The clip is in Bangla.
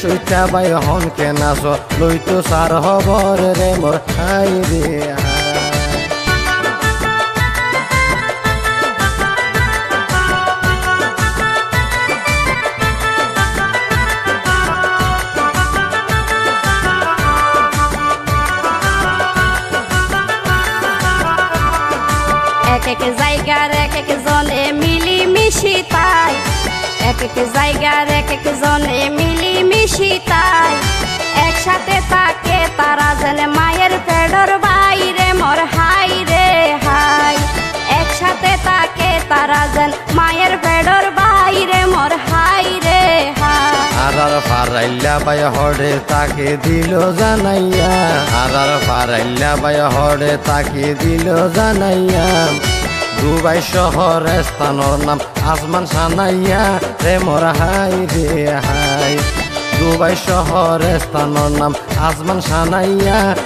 সইটা বাই হন কে নাচ লইতো সার হবর রে মোর হাই রে হাই। এক এক জায়গার এক এক জনে মিলি মিশি তাই, এক এক জায়গার এক এক জনে মিলি মিশি তাই, একসাথে থাকে তারা যেন মায়ের পেটর বাইরে মোর হাই রে হাই। একসাথে থাকে তারা যেন মায়ের পেটর বাইরে মোর হাই রে হাই। আরার ফারাইল্লা বাই হরে তাকে দিল জানাইয়া, আরার ফারাইল্লা বাই হরে তাকে দিল জানাইয়া, দুবাই শহর স্থানর নাম আসমান সানাইয়া রে মোর হাই রে হাই। দুবাই শহর স্থানর নাম আসমান সানাইয়া